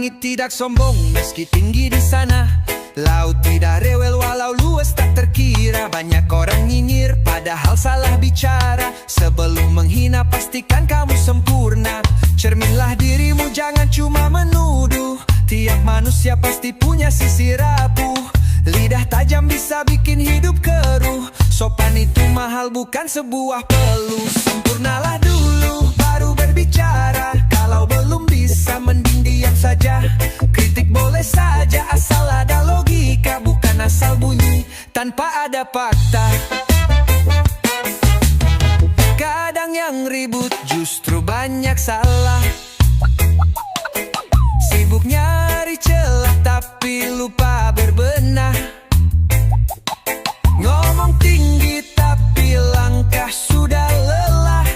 Langit tidak sombong meski tinggi di sana, laut tidak rewel walau luas tak terkira. Banyak orang nyinyir padahal salah bicara. Sebelum menghina pastikan kamu sempurna. Cerminlah dirimu, jangan cuma menuduh. Tiap manusia pasti punya sisi rapuh. Lidah tajam bisa bikin hidup keruh. Sopan itu mahal bukan sebuah peluh. Sempurnalah dulu baru berbicara. Kalau belum bisa mending diam saja. Kritik boleh saja asal ada logika, bukan asal bunyi tanpa ada fakta. Kadang yang ribut justru banyak salah. Sibuk nyari celah tapi lupa berbenah. Ngomong tinggi tapi langkah sudah lelah.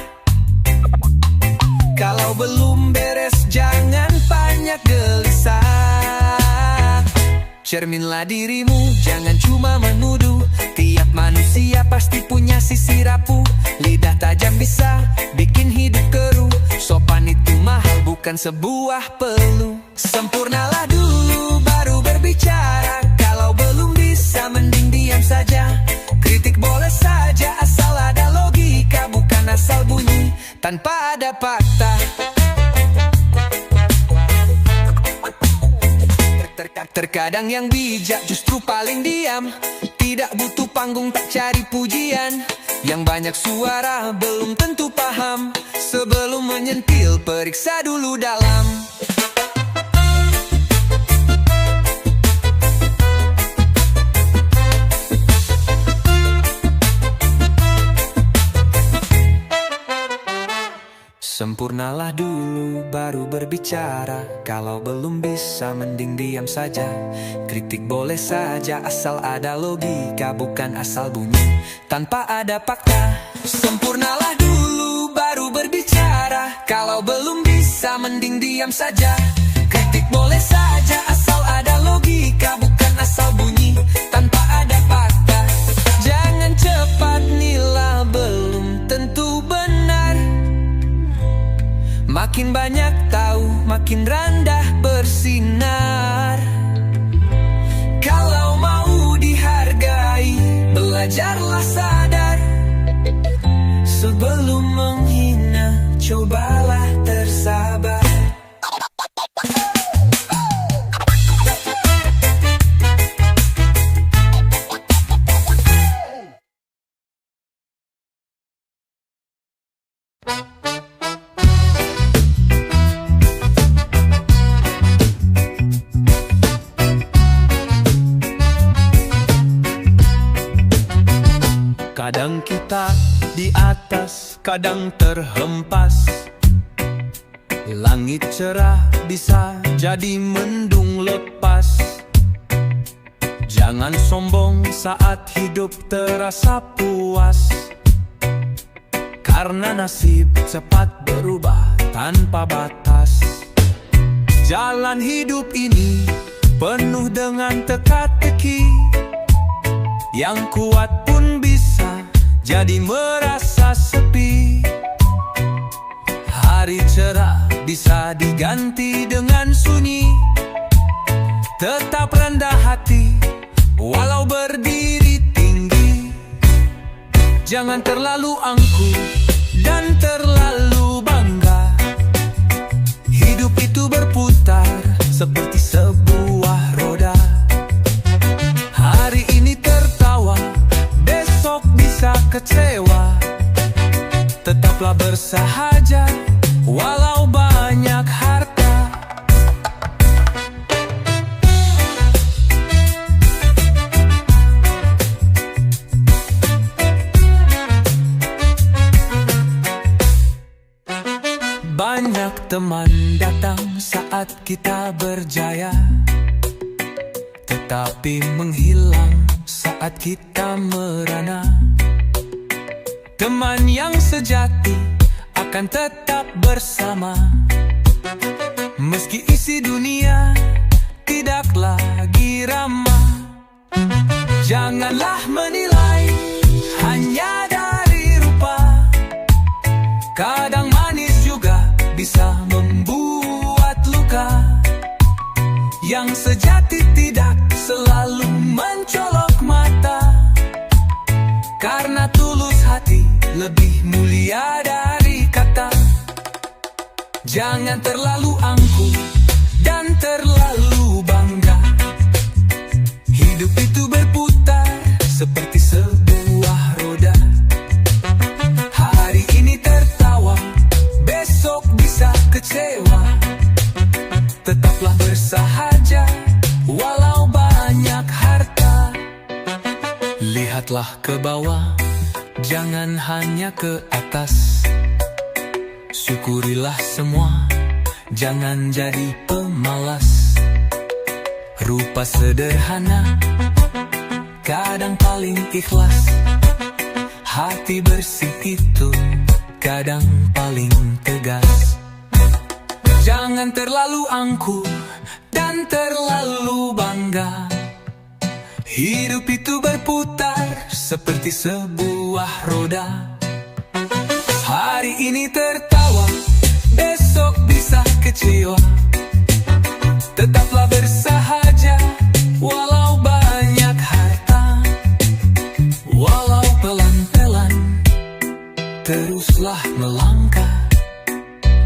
Kalau belum beres jangan banyak gelisah. Cerminlah dirimu, jangan cuma menuduh. Tiap manusia pasti punya sisi rapuh. Lidah tajam bisa bikin hidup keruh. Sopan itu mahal bukan sebuah peluh. Sempurnalah dulu baru berbicara. Kalau belum bisa mending diam saja. Kritik boleh saja asal ada logika, bukan asal bunyi tanpa ada fakta. Terkadang yang bijak justru paling diam. Tidak butuh panggung, tak cari pujian. Yang banyak suara belum tentu paham. Sebelum menyentil periksa dulu dalam. Sempurnalah dulu baru berbicara. Kalau belum bisa mending diam saja. Kritik boleh saja asal ada logika, bukan asal bunyi tanpa ada fakta. Sempurnalah dulu baru berbicara. Kalau belum bisa mending diam saja. Kritik boleh saja asal ada logika, bukan asal bunyi tanpa ada fakta. Jangan cepat nilai, belum tentu benar. Makin banyak tahu, makin rendah bersinar. Kalau mau dihargai, belajarlah sadar. Sebelum menghina, cobalah tersabar. Kadang kita di atas, kadang terhempas. Langit cerah bisa jadi mendung lepas. Jangan sombong saat hidup terasa puas. Karena nasib cepat berubah tanpa batas. Jalan hidup ini penuh dengan teka-teki. Yang kuat pun bisa jadi merasa sepi. Hari cerah bisa diganti dengan sunyi. Tetap rendah hati walau berdiri tinggi. Jangan terlalu angkuh dan terlalu bangga. Hidup itu berputar seperti sebuah roda. Hari ini tertawa, besok bisa kecewa. Tetaplah bersahaja walau banyak harta. Banyak teman datang saat kita berjaya, tetapi menghilang saat kita merana. Teman yang sejati akan tetap bersama. Meski isi dunia tidak lagi ramah. Janganlah menilai hanya dari rupa. Kadang manis juga bisa membuat luka. yang sejati tidak selalu mencolok mata. Karena tulus hati lebih mulia dari kata. Jangan terlalu angkuh dan terlalu bangga. Hidup itu berputar seperti sebuah roda. Hari ini tertawa, besok bisa kecewa. Tetaplah bersahaja walau banyak harta. Lihatlah ke bawah, jangan hanya ke atas. Syukurilah semua, jangan jadi pemalas. Rupa sederhana, kadang paling ikhlas. Hati bersih itu kadang paling tegas. Jangan terlalu angkuh dan terlalu bangga. Hidup itu berputar seperti sebuah roda. Hari ini tertawa, besok bisa kecewa. Tetaplah bersahaja walau banyak harta. Walau pelan-pelan, teruslah melangkah.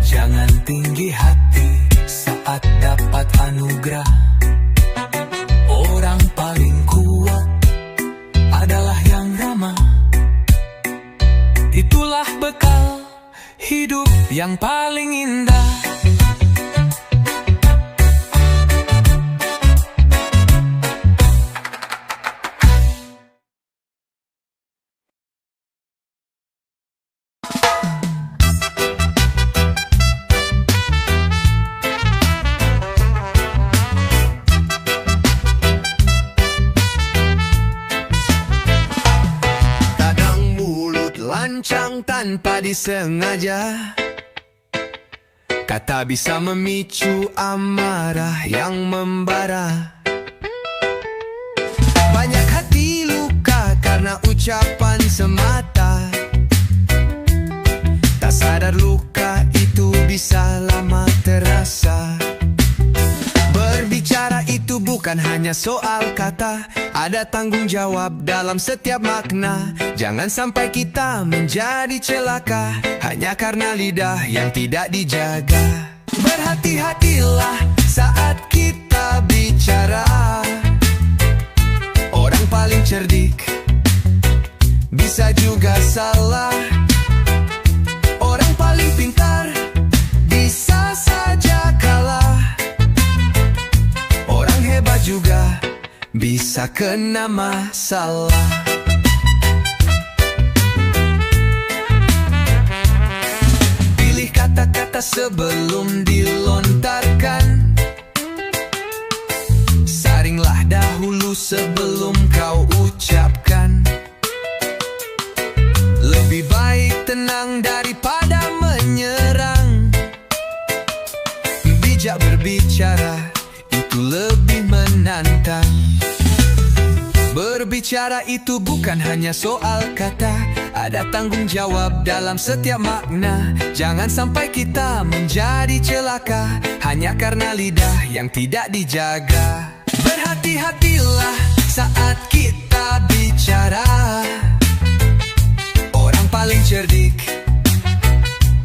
Jangan tinggi hati saat dapat anugerah. Orang paling kuat adalah yang ramah. Itulah bekal hidup yang paling indah. Lancang tanpa disengaja, kata bisa memicu amarah yang membara. Banyak hati luka karena ucapan semata. Tak sadar luka itu bisa lama terasa. Berbicara itu bukan hanya soal kata, ada tanggung jawab dalam setiap makna. Jangan sampai kita menjadi celaka hanya karena lidah yang tidak dijaga. Berhati-hatilah saat kita bicara. Orang paling cerdik bisa juga salah. Orang paling pintar bisa saja kalah. Orang hebat juga bisa kena masalah. Pilih kata-kata sebelum dilontarkan. Saringlah dahulu sebelum kau ucapkan. Lebih baik tenang daripada menyerang. Bijak berbicara itu lebih menantang. Berbicara itu bukan hanya soal kata, ada tanggung jawab dalam setiap makna. Jangan sampai kita menjadi celaka hanya karena lidah yang tidak dijaga. Berhati-hatilah saat kita bicara. Orang paling cerdik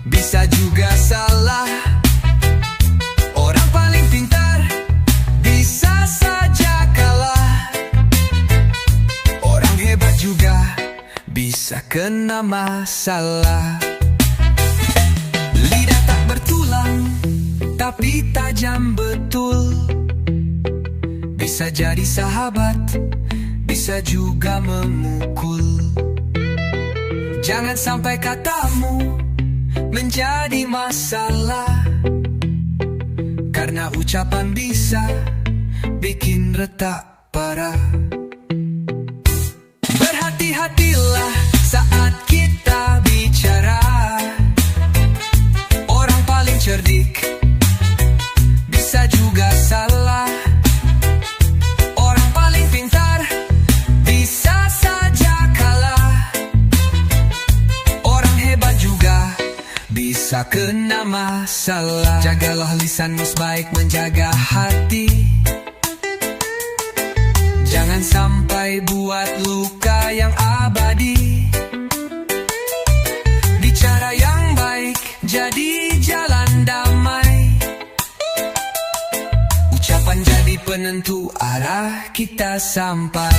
bisa juga salah. Orang paling pintar bisa saja kalah. Orang hebat juga bisa kena masalah. Lidah tak bertulang, tapi tajam betul. Bisa jadi sahabat, bisa juga memukul. Jangan sampai katamu menjadi masalah, karena ucapan bisa bikin retak parah. Berhati-hatilah saat kita bicara. Orang paling cerdik bisa juga salah. Orang paling pintar bisa saja kalah. Orang hebat juga bisa kena masalah. Jagalah lisanmu sebaik menjaga hati. tentu arah kita sampai.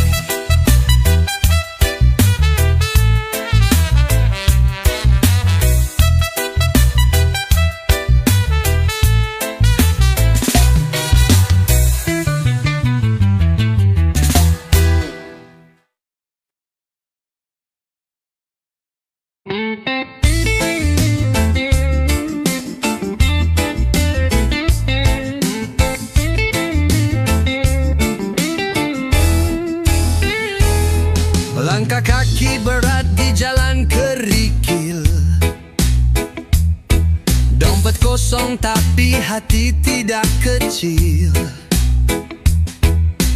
Langkah kaki berat di jalan kerikil, dompet kosong tapi hati tidak kecil.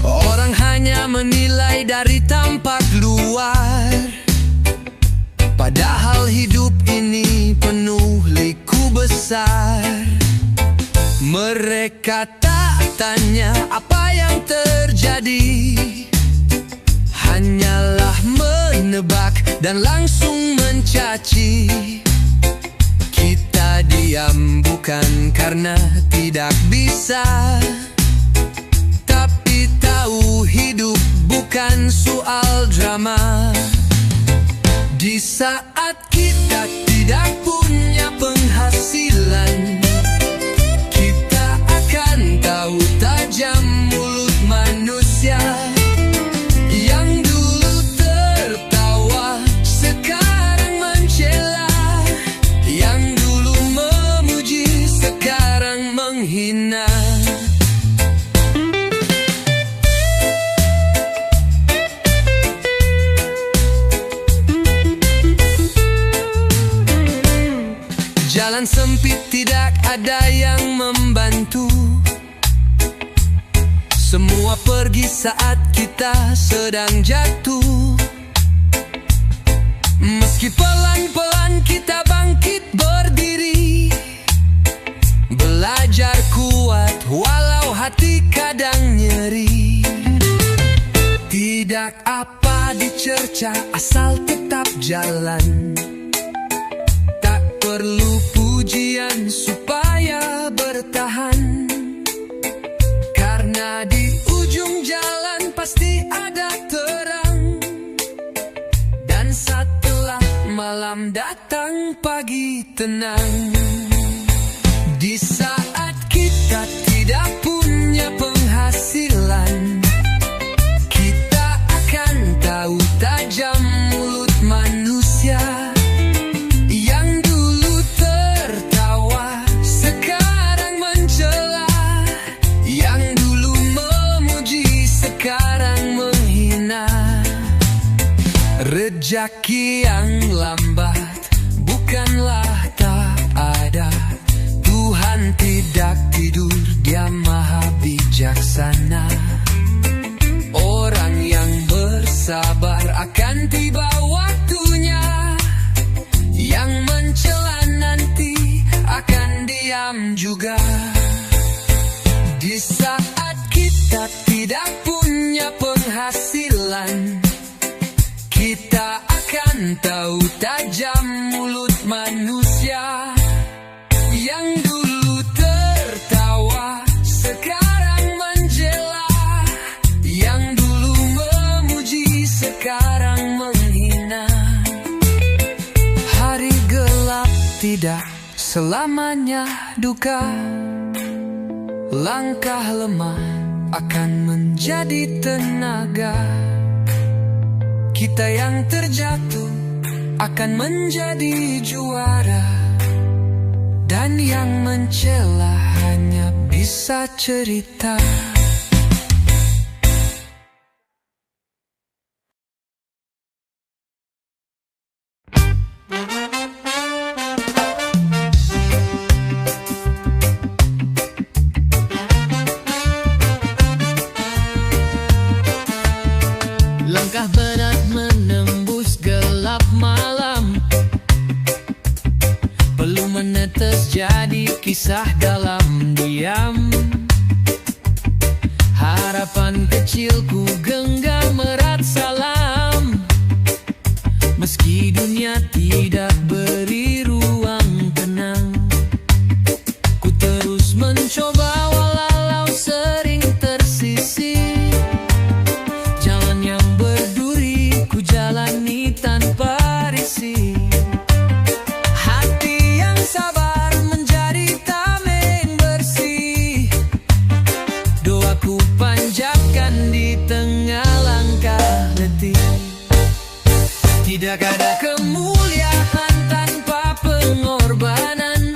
Orang hanya menilai dari tampak luar, padahal hidup ini penuh liku besar. Mereka tak tanya apa yang terjadi, hanyalah menebak dan langsung mencaci. Kita diam bukan karena tidak bisa, tapi tahu hidup bukan soal drama. Di saat kita tidak punya penghasilan, kita akan tahu tajam mulut manusia. Jalan sempit tidak ada yang membantu, semua pergi saat kita sedang jatuh. Meski pelan-pelan kita bangkit berdiri, belajar kuat walau hati kadang nyeri. Tidak apa dicerca asal tetap jalan, tak perlu pujian supaya bertahan, karena di ujung jalan pasti ada terang. Dan setelah malam datang pagi tenang. Di saat kita tidak punya penghasilan, kita akan tahu tajam mulut manusia. Yang dulu tertawa sekarang mencela, yang dulu memuji sekarang menghina. Rejeki yang lambat bukanlah tak ada, Tuhan tidak tidur, Dia maha bijaksana. Orang yang bersabar akan tiba waktunya, yang mencela nanti akan diam juga. Di saat kita tidak punya penghasilan, kita akan tahu tajam mulut manusia. Yang dulu tertawa sekarang menjela, yang dulu memuji sekarang menghina. Hari gelap tidak selamanya duka, langkah lemah akan menjadi tenaga. Kita yang terjatuh akan menjadi juara, dan yang mencela hanya bisa cerita. Langkah berat menembus gelap malam, perlu menetes jadi kisah dalam diam. Harapan kecilku genggam erat salam, meski dunia tidak beri ruang tenang. Ku terus mencoba walau sering tersisih, Tidak ada kemuliaan tanpa pengorbanan,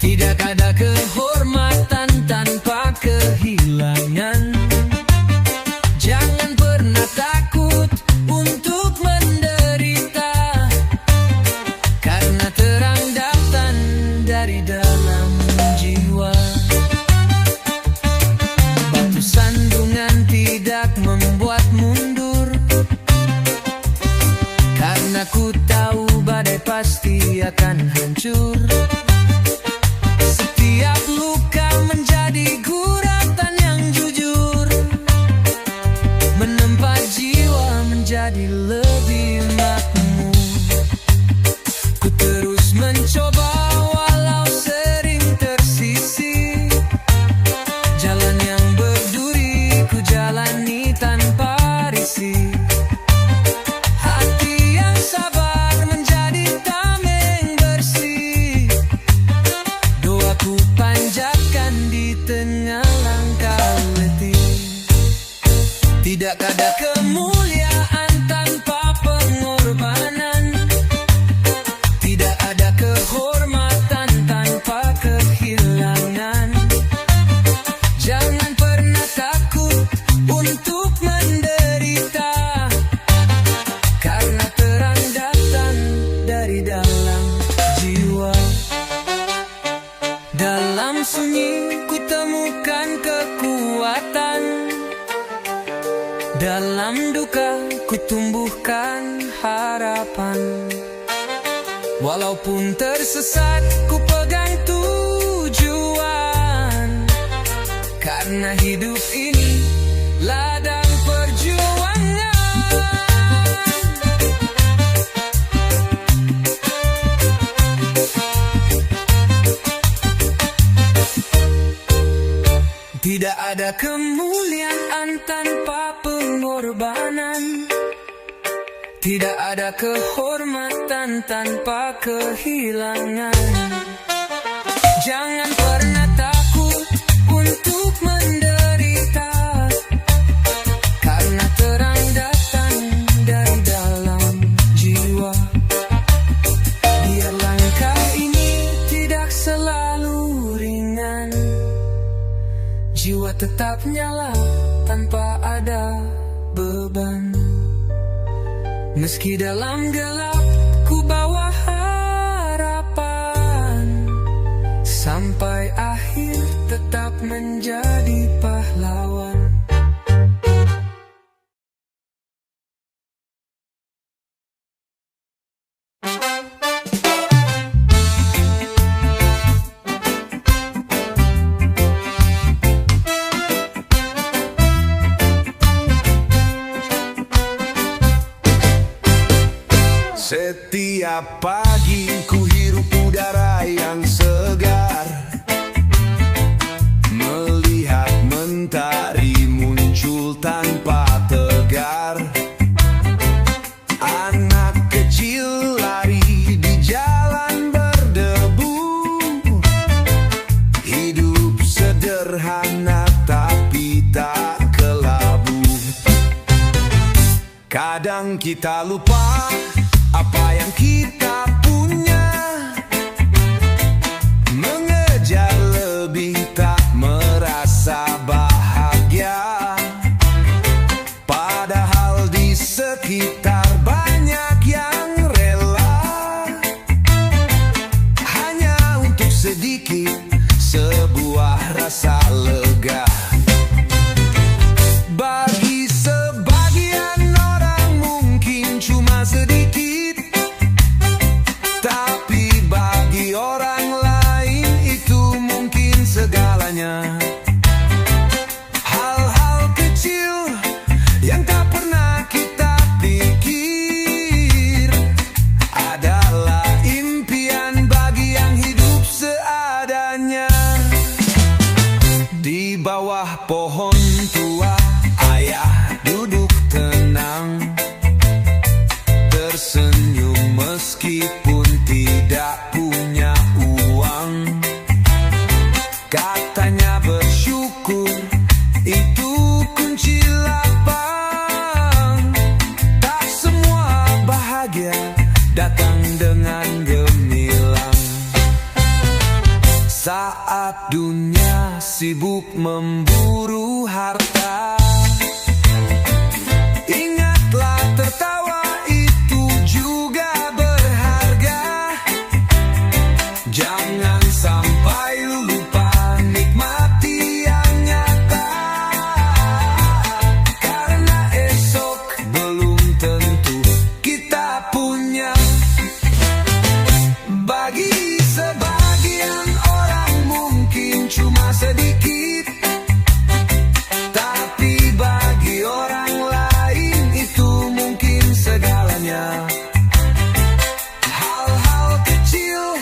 tidak ada kehormatan tanpa kehilangan. Jangan pernah takut untuk menderita, karena terang datang dari dalam jiwa. Batu sandungan tidak membuat mundur, karena ku tahu badai pasti akan hancur. Setiap luka menjadi guratan yang jujur, menempa jiwa menjadi lebih makmur. Ku terus mencoba walau sering tersisih, jalan yang berduri ku jalani tanpa risih. Hati yang sabar menjadi tameng bersih, doaku panjatkan di tengah langkah letih. Tidak ada kemuliaan tanpa pengorbanan, tidak ada kehormatan tanpa kehilangan. Jangan pernah takut untuk menderita, karena terang datang dari dalam jiwa. Dalam sunyi ku temukan kekuatan, dalam duka ku tumbuhkan harapan. Walaupun tersesat ku pegang tujuan, karena hidup ini ladang perjuangan. Tidak ada kemuliaan tanpa pengorbanan, tidak ada kehormatan tanpa kehilangan. Jangan pernah takut untuk menderita, karena terang datang dari dalam jiwa. Biar langkah ini tidak selalu ringan, jiwa tetap nyala tanpa ada beban. Meski dalam gelap ku bawa harapan, sampai akhir tetap menjadi pahlawan. Setiap pagi ku hirup udara yang segar, melihat mentari muncul tanpa tegar. Anak kecil lari di jalan berdebu, hidup sederhana tapi tak kelabu. Kadang kita lupa apa yang kita punya, mengejar lebih tak merasa bahagia. Padahal di sekitar banyak yang rela hanya untuk sedikit sebuah rasa lega. Bagi sebagian orang mungkin cuma sedikit, tapi bagi orang lain itu mungkin segalanya. Hal-hal kecil yang tak pernah kita pikir adalah impian bagi yang hidup seadanya. Di bawah pohon tua ayah duduk tenang, tersenyum meskipun tidak punya uang. Katanya bersyukur itu kunci lapang. Tak semua sibuk memburu harta. Ingatlah tertawa itu juga berharga. Jangan sampai lupa nikmati yang nyata, karena esok belum tentu kita punya. Bagi sebagian orang mungkin cuma sedikit, tapi bagi orang lain itu mungkin segalanya. Hal-hal kecil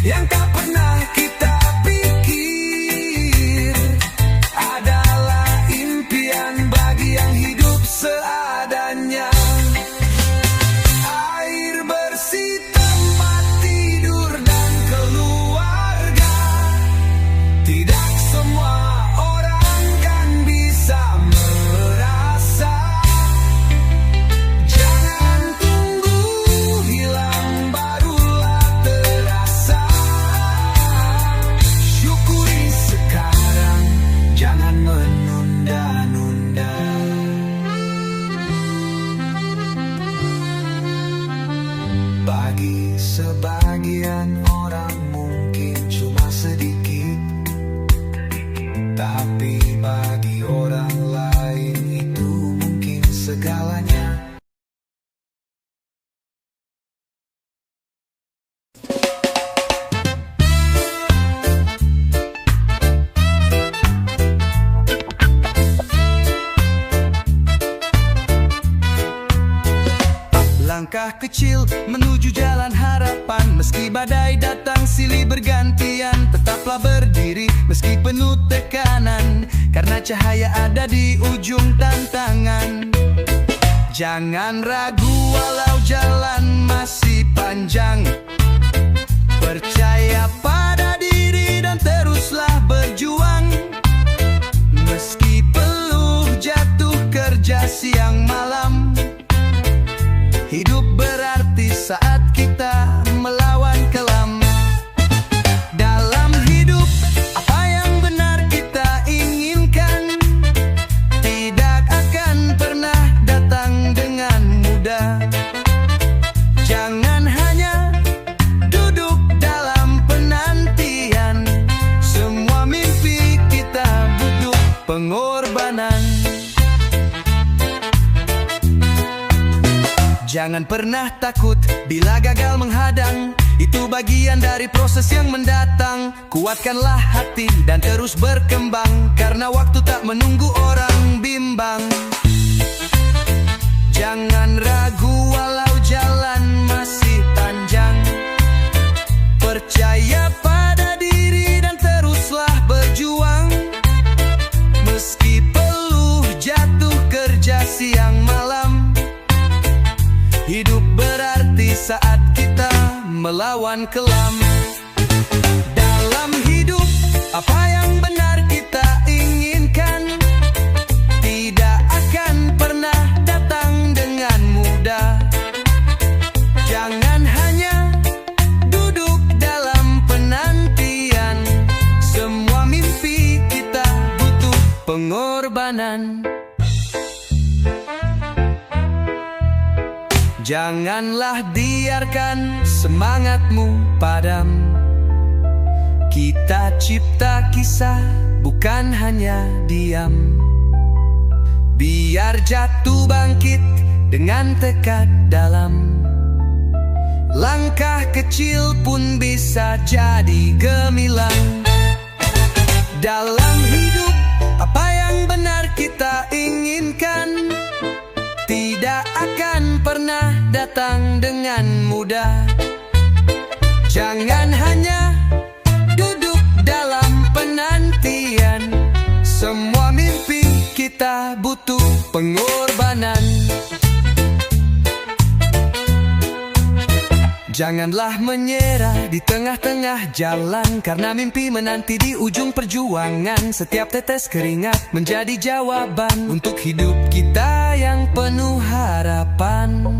yang tak pernah kita pikir adalah impian bagi yang hidup seadanya. Air bersih, tempat tidur dan keluarga, tidak semua orang kan bisa merasa. Jangan tunggu hilang barulah terasa. Syukuri sekarang, jangan menunda-nunda. Bagi sebagian orang mungkin cuma sedikit, tapi bagi orang lain itu mungkin segalanya. Langkah kecil menuju jalan harapan. Meski badai datang silih bergantian, tetaplah berdiri meski penuh tekanan, karena cahaya ada di ujung tantangan. Jangan ragu walau jalan masih panjang. Percaya pada diri dan teruslah berjuang. Meski peluh jatuh kerja siang malam, hidup berarti saat kita melawan kelam. Dalam hidup, apa yang benar kita inginkan tidak akan pernah datang dengan mudah. Jangan hanya duduk dalam penantian. Semua mimpi kita butuh pengorbanan. Jangan pernah takut bila gagal menghadang. Itu bagian dari proses yang mendatang. Kuatkanlah hati dan terus berkembang, karena waktu tak menunggu orang bimbang. Jangan ragu walau jalan masih panjang. Percaya pada diri dan teruslah berjuang. Meski peluh jatuh kerja siang malam, hidup berarti saat kita melawan kelam. Dalam hidup, apa yang benar kita inginkan tidak akan pernah datang dengan mudah. Jangan hanya duduk dalam penantian. Semua mimpi kita butuh pengorbanan. Janganlah biarkan semangatmu padam. Kita cipta kisah, bukan hanya diam. Biar jatuh bangkit dengan tekad dalam. Langkah kecil pun bisa jadi gemilang. Dalam hidup, apa yang benar kita inginkan tidak akan pernah datang dengan mudah. Jangan hanya duduk dalam penantian. Semua mimpi kita butuh pengorbanan. Janganlah menyerah di tengah-tengah jalan, karena mimpi menanti di ujung perjuangan. Setiap tetes keringat menjadi jawaban untuk hidup kita yang penuh harapan.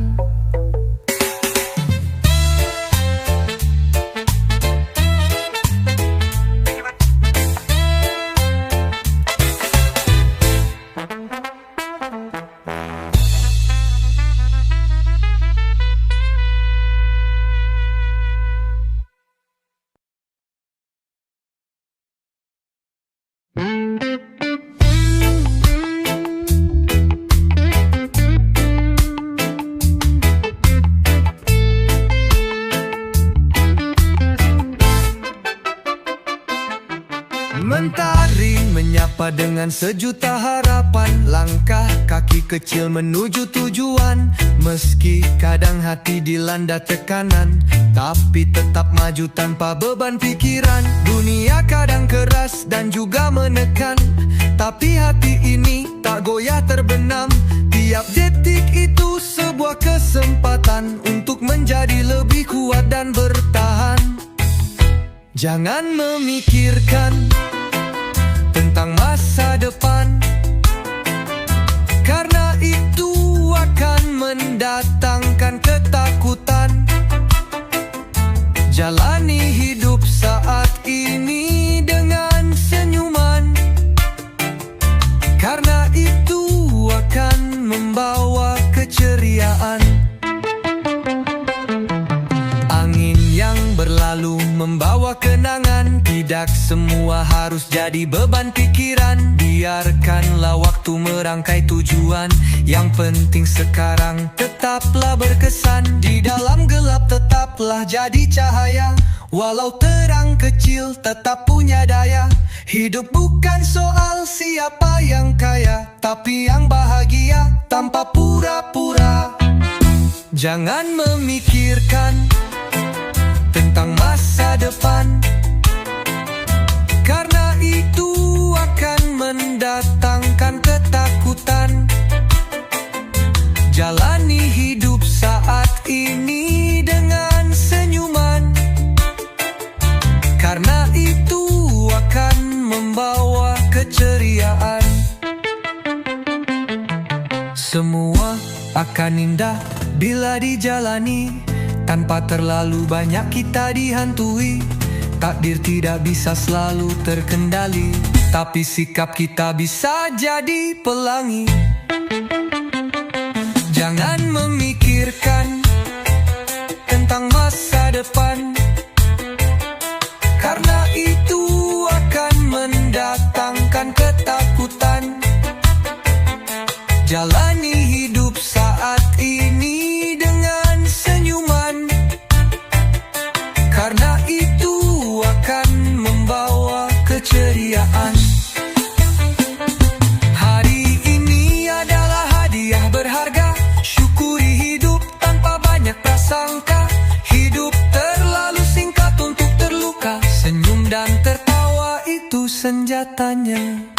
Dengan sejuta harapan, langkah kaki kecil menuju tujuan. Meski kadang hati dilanda tekanan, tapi tetap maju tanpa beban pikiran. Dunia kadang keras dan juga menekan, tapi hati ini tak goyah terbenam. Tiap detik itu sebuah kesempatan untuk menjadi lebih kuat dan bertahan. Jangan memikirkan tentang masa depan, karena itu akan mendatangkan ketakutan. Jalani hidup saat ini dengan senyuman, karena itu akan membawa keceriaan. Angin yang berlalu membawa kenangan, tidak semua harus jadi beban pikiran. Biarkanlah waktu merangkai tujuan, yang penting sekarang tetaplah berkesan. Di dalam gelap tetaplah jadi cahaya, walau terang kecil tetap punya daya. Hidup bukan soal siapa yang kaya, tapi yang bahagia tanpa pura-pura. Jangan memikirkan tentang masa depan, karena itu akan mendatangkan ketakutan. Jalani hidup saat ini dengan senyuman, karena itu akan membawa keceriaan. Semua akan indah bila dijalani, tanpa terlalu banyak kita dihantui. Takdir tidak bisa selalu terkendali, tapi sikap kita bisa jadi pelangi. Jangan memikirkan tentang masa depan, karena itu akan mendatangkan ketakutan. Jalani hidup saat ini dengan senyuman, karena itu akan membawa keceriaan. Hari ini adalah hadiah berharga, syukuri hidup tanpa banyak prasangka. Hidup terlalu singkat untuk terluka, senyum dan tertawa itu senjatanya.